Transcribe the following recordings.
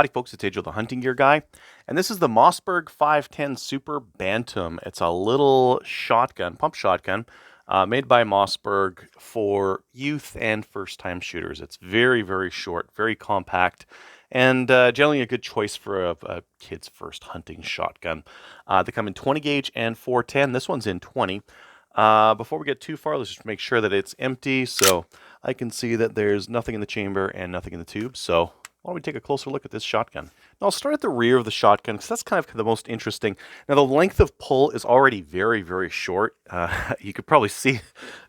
Howdy folks, it's Ajo the Hunting Gear Guy, and this is the Mossberg 510 Super Bantam. It's a little shotgun, pump shotgun, made by Mossberg for youth and first-time shooters. It's very, very short, very compact, and generally a good choice for a kid's first hunting shotgun. They come in 20 gauge and 410. This one's in 20. Before we get too far, let's just make sure that it's empty, so I can see that there's nothing in the chamber and nothing in the tube. So why don't we take a closer look at this shotgun? Now I'll start at the rear of the shotgun because that's kind of the most interesting. Now the length of pull is already very, very short. You could probably see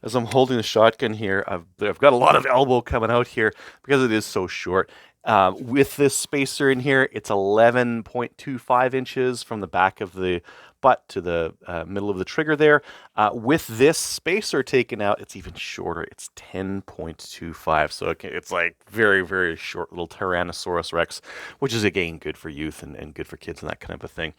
as I'm holding the shotgun here, I've got a lot of elbow coming out here because it is so short. With this spacer in here, it's 11.25 inches from the back of the butt to the middle of the trigger there. With this spacer taken out, it's even shorter. It's 10.25. So it's like very, very short little Tyrannosaurus Rex, which is again good for youth and good for kids and that kind of a thing.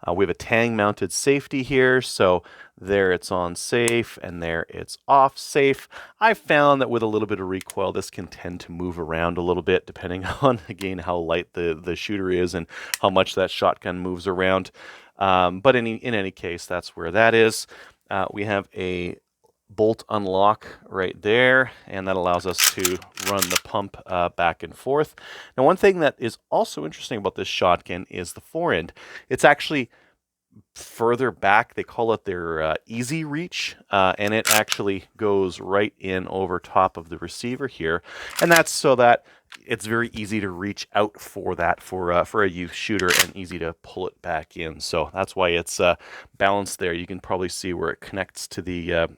We have a tang mounted safety here. So there it's on safe and there it's off safe. I found that with a little bit of recoil, this can tend to move around a little bit depending on, again, how light the shooter is and how much that shotgun moves around. But in any case, that's where that is. We have a bolt unlock right there, and that allows us to run the pump back and forth. Now, one thing that is also interesting about this shotgun is the forend. It's actually further back. They call it their easy reach, and it actually goes right in over top of the receiver here, and that's so that it's very easy to reach out for that for a youth shooter and easy to pull it back in. So that's why it's balanced there. You can probably see where it connects to the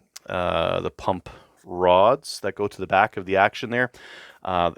pump rods that go to the back of the action there.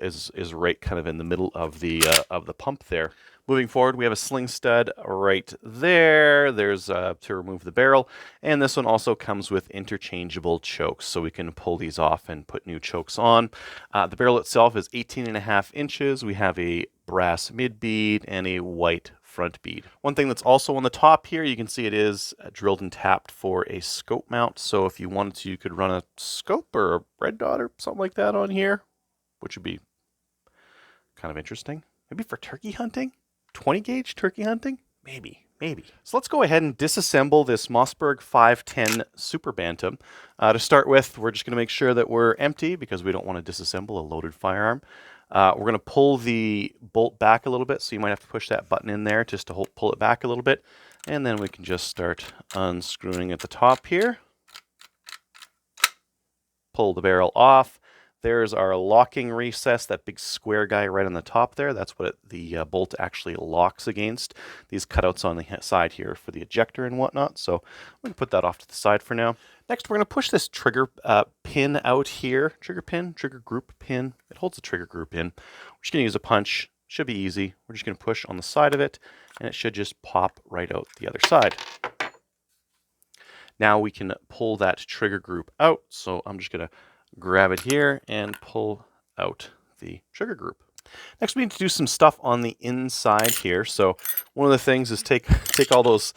Is right kind of in the middle of the pump there. Moving forward, we have a sling stud right there. There's to remove the barrel. And this one also comes with interchangeable chokes, so we can pull these off and put new chokes on. The barrel itself is 18.5 inches. We have a brass mid bead and a white front bead. One thing that's also on the top here, you can see it is drilled and tapped for a scope mount. So if you wanted to, you could run a scope or a red dot or something like that on here, which would be kind of interesting. Maybe for turkey hunting? 20 gauge turkey hunting? Maybe. So let's go ahead and disassemble this Mossberg 510 Super Bantam. To start with, we're just going to make sure that we're empty because we don't want to disassemble a loaded firearm. We're going to pull the bolt back a little bit, so you might have to push that button in there just to pull it back a little bit. And then we can just start unscrewing at the top here. Pull the barrel off. There's our locking recess, that big square guy right on the top there. That's what the bolt actually locks against. These cutouts on the side here for the ejector and whatnot. So we can put that off to the side for now. Next, we're going to push this trigger pin out here. Trigger group pin. It holds the trigger group in. We're just going to use a punch. Should be easy. We're just going to push on the side of it, and it should just pop right out the other side. Now we can pull that trigger group out. So I'm just going to grab it here and pull out the trigger group. Next, we need to do some stuff on the inside here. So one of the things is take all those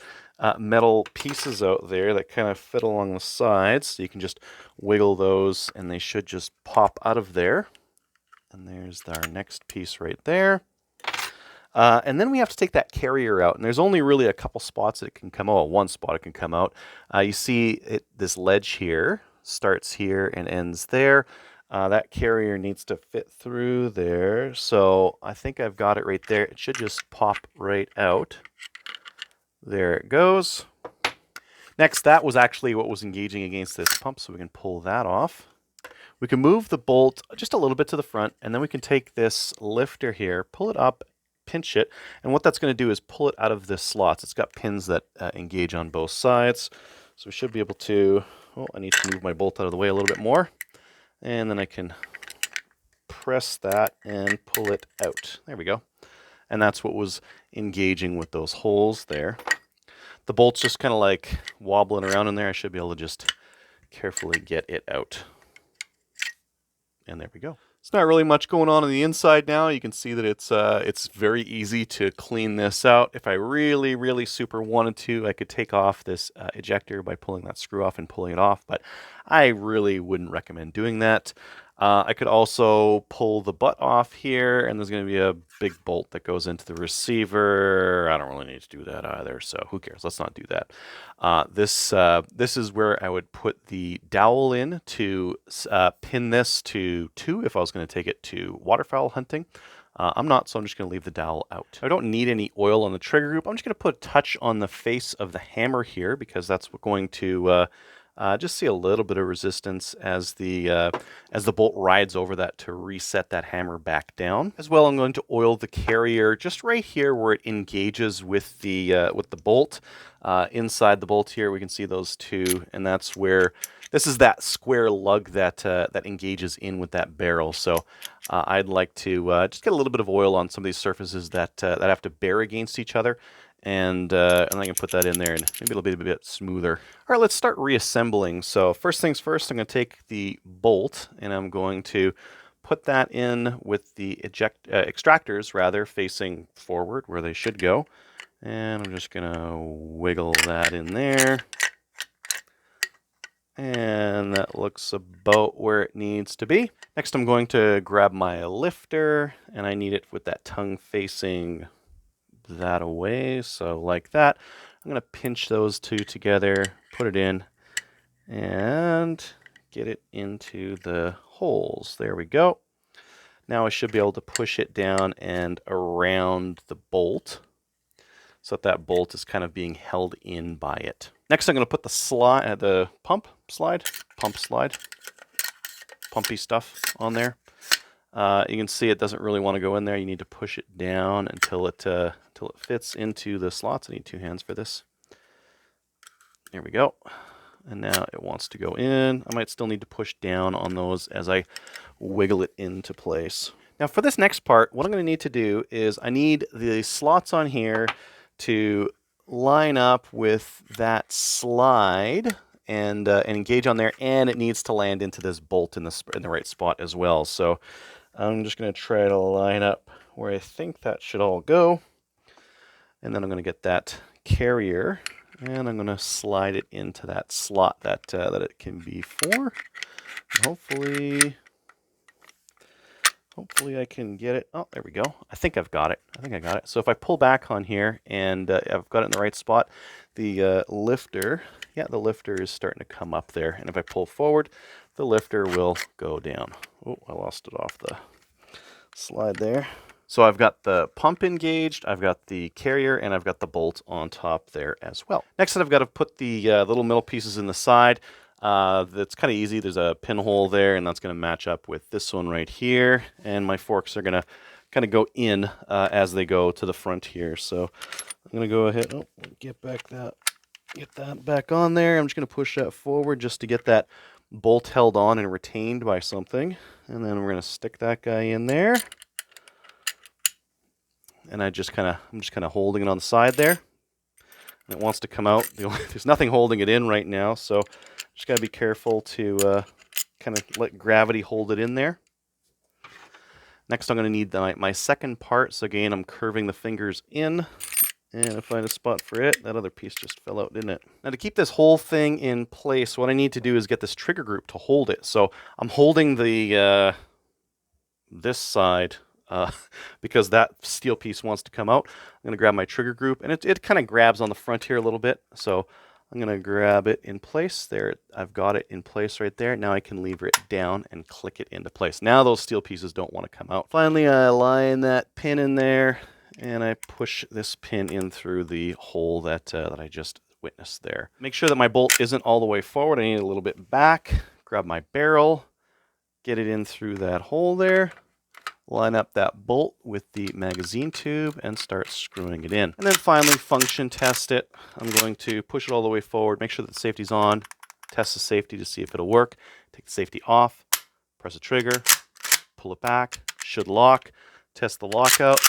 metal pieces out there that kind of fit along the sides. So you can just wiggle those and they should just pop out of there. And there's our next piece right there. And then we have to take that carrier out, and there's only really a couple spots that it can come out. One spot it can come out. You see this ledge here starts here and ends there. That carrier needs to fit through there. So I think I've got it right there. It should just pop right out. There it goes. Next, that was actually what was engaging against this pump, so we can pull that off. We can move the bolt just a little bit to the front, and then we can take this lifter here, pull it up, pinch it, and what that's going to do is pull it out of the slots. It's got pins that engage on both sides, so we should be able to. Oh, I need to move my bolt out of the way a little bit more, and then I can press that and pull it out. There we go. And that's what was engaging with those holes there. The bolt's just kind of like wobbling around in there. I should be able to just carefully get it out. And there we go. It's not really much going on the inside now. You can see that it's very easy to clean this out. If I really, really super wanted to, I could take off this ejector by pulling that screw off and pulling it off, but I really wouldn't recommend doing that. I could also pull the butt off here, and there's going to be a big bolt that goes into the receiver. I don't really need to do that either, so who cares? Let's not do that. This is where I would put the dowel in to pin this to 2 if I was going to take it to waterfowl hunting. I'm not, so I'm just going to leave the dowel out. I don't need any oil on the trigger group. I'm just going to put a touch on the face of the hammer here because that's going to just see a little bit of resistance as the bolt rides over that to reset that hammer back down. As well, I'm going to oil the carrier just right here where it engages with the bolt. Inside the bolt here, we can see those two, and that's where this is that square lug that that engages in with that barrel. So I'd like to just get a little bit of oil on some of these surfaces that that have to bear against each other. And I can put that in there, and maybe it'll be a bit smoother. All right, let's start reassembling. So first things first, I'm going to take the bolt, and I'm going to put that in with the extractors, rather, facing forward where they should go. And I'm just going to wiggle that in there. And that looks about where it needs to be. Next, I'm going to grab my lifter, and I need it with that tongue facing that away, so like that. I'm going to pinch those two together, put it in, and get it into the holes. There we go. Now I should be able to push it down and around the bolt so that bolt is kind of being held in by it. Next, I'm going to put the pump slide, pumpy stuff on there. You can see it doesn't really want to go in there. You need to push it down until it fits into the slots. I need 2 hands for this. There we go. And now it wants to go in. I might still need to push down on those as I wiggle it into place. Now for this next part, what I'm going to need to do is I need the slots on here to line up with that slide and engage on there, and it needs to land into this bolt in the right spot as well. So I'm just going to try to line up where I think that should all go. And then I'm going to get that carrier, and I'm going to slide it into that slot that it can be for. And hopefully I can get it. Oh, there we go. I think I've got it. So if I pull back on here and I've got it in the right spot, the lifter is starting to come up there. And if I pull forward, the lifter will go down. Oh, I lost it off the slide there. So I've got the pump engaged, I've got the carrier, and I've got the bolt on top there as well. Next, I've got to put the little middle pieces in the side. That's kind of easy. There's a pinhole there, and that's going to match up with this one right here. And my forks are going to kind of go in as they go to the front here. So I'm going to go ahead, get that back on there. I'm just going to push that forward just to get that bolt held on and retained by something. And then we're going to stick that guy in there. And I'm just kind of holding it on the side there. And it wants to come out. There's nothing holding it in right now, so just got to be careful to kind of let gravity hold it in there. Next, I'm going to need my second part. So again, I'm curving the fingers in, and I find a spot for it. That other piece just fell out, didn't it? Now to keep this whole thing in place, what I need to do is get this trigger group to hold it. So I'm holding the this side because that steel piece wants to come out. I'm going to grab my trigger group, and it kind of grabs on the front here a little bit. So I'm going to grab it in place there. I've got it in place right there. Now I can lever it down and click it into place. Now those steel pieces don't want to come out. Finally, I line that pin in there, and I push this pin in through the hole that I just witnessed there. Make sure that my bolt isn't all the way forward. I need it a little bit back. Grab my barrel, get it in through that hole there. Line up that bolt with the magazine tube and start screwing it in. And then finally function test it. I'm going to push it all the way forward, make sure that the safety's on, test the safety to see if it'll work, take the safety off, press the trigger, pull it back, should lock, test the lockout.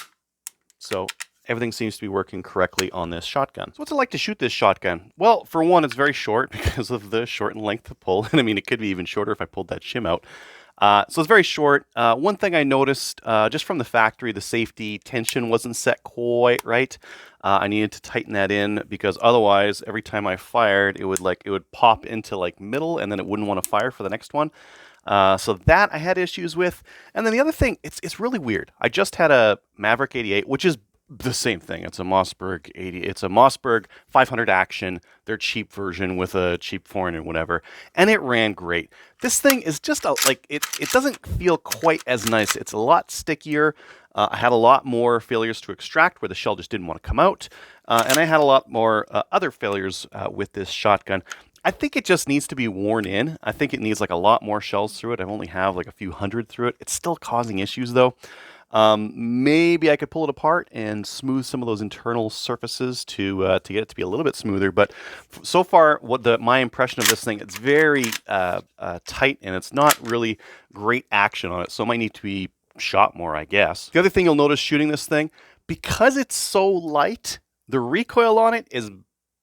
So everything seems to be working correctly on this shotgun. So what's it like to shoot this shotgun? Well, for one, it's very short because of the shortened length of pull. And I mean, it could be even shorter if I pulled that shim out. So it's very short. One thing I noticed just from the factory, the safety tension wasn't set quite right. I needed to tighten that in because otherwise, every time I fired, it would pop into like middle, and then it wouldn't want to fire for the next one. So that I had issues with. And then the other thing, it's really weird. I just had a Maverick 88, which is the same thing. It's a Mossberg 80. It's a Mossberg 500 action, their cheap version with a cheap foreign and whatever, and it ran great. This thing is just it doesn't feel quite as nice. It's a lot stickier. I had a lot more failures to extract where the shell just didn't want to come out, and I had a lot more other failures with this shotgun. I think it just needs to be worn in. I think it needs like a lot more shells through it. I only have like a few hundred through it. It's still causing issues though. Maybe I could pull it apart and smooth some of those internal surfaces to get it to be a little bit smoother. But so far, my impression of this thing, it's very tight and it's not really great action on it. So it might need to be shot more, I guess. The other thing you'll notice shooting this thing, because it's so light, the recoil on it is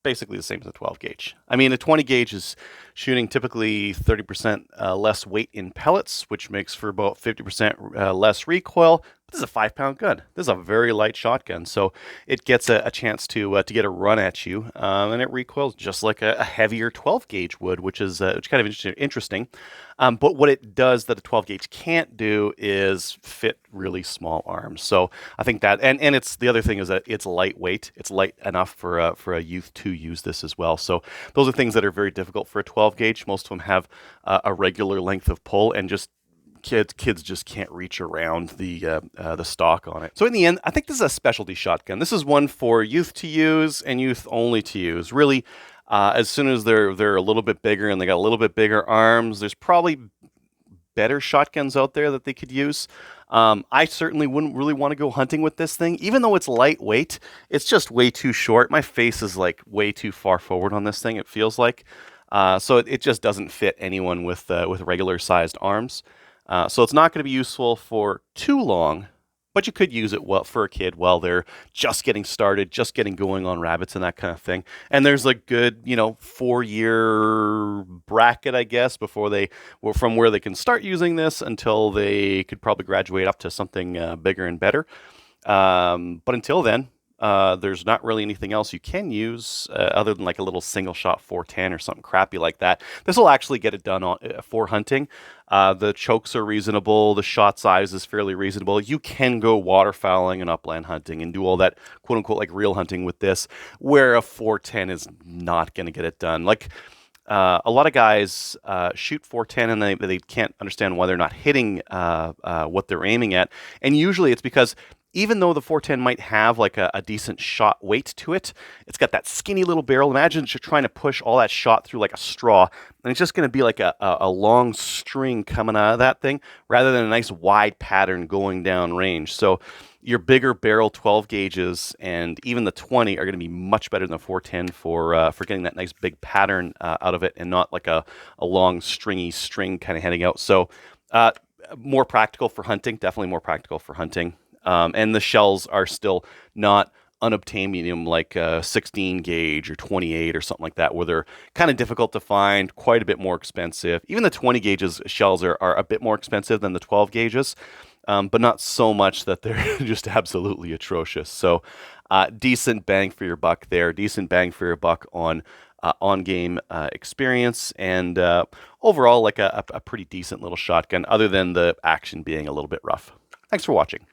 basically the same as a 12 gauge. I mean, a 20 gauge is shooting typically 30% less weight in pellets, which makes for about 50% less recoil. This is a 5-pound gun. This is a very light shotgun, so it gets a chance to get a run at you, and it recoils just like a heavier 12 gauge would, which is kind of interesting. But what it does that a 12 gauge can't do is fit really small arms. So I think that, and it's the other thing is that it's lightweight. It's light enough for a youth to use this as well. So those are things that are very difficult for a 12 gauge. Most of them have a regular length of pull, and just kids just can't reach around the stock on it. So in the end, I think this is a specialty shotgun. This is one for youth to use and youth only to use. Really, as soon as they're a little bit bigger and they got a little bit bigger arms, there's probably better shotguns out there that they could use. I certainly wouldn't really want to go hunting with this thing, even though it's lightweight. It's just way too short. My face is like way too far forward on this thing, it feels like. So it just doesn't fit anyone with regular sized arms. So it's not going to be useful for too long, but you could use it for a kid while they're just getting started, just getting going on rabbits and that kind of thing. And there's a good, 4-year bracket, I guess, from where they can start using this until they could probably graduate up to something bigger and better. But until then, there's not really anything else you can use other than like a little single shot 410 or something crappy like that. This will actually get it done for hunting. The chokes are reasonable. The shot size is fairly reasonable. You can go waterfowling and upland hunting and do all that quote unquote like real hunting with this, where a 410 is not going to get it done. Like a lot of guys shoot 410 and they can't understand why they're not hitting what they're aiming at. And usually it's because even though the 410 might have like a decent shot weight to it, it's got that skinny little barrel. Imagine you're trying to push all that shot through like a straw, and it's just going to be like a long string coming out of that thing rather than a nice wide pattern going down range. So your bigger barrel 12 gauges and even the 20 are going to be much better than the 410 for getting that nice big pattern out of it and not like a long stringy string kind of heading out. So more practical for hunting, definitely more practical for hunting. And the shells are still not unobtainium like 16 gauge or 28 or something like that, where they're kind of difficult to find, quite a bit more expensive. Even the 20 gauges shells are a bit more expensive than the 12 gauges, but not so much that they're just absolutely atrocious. So decent bang for your buck there, decent bang for your buck on on-game experience, and overall like a pretty decent little shotgun, other than the action being a little bit rough. Thanks for watching.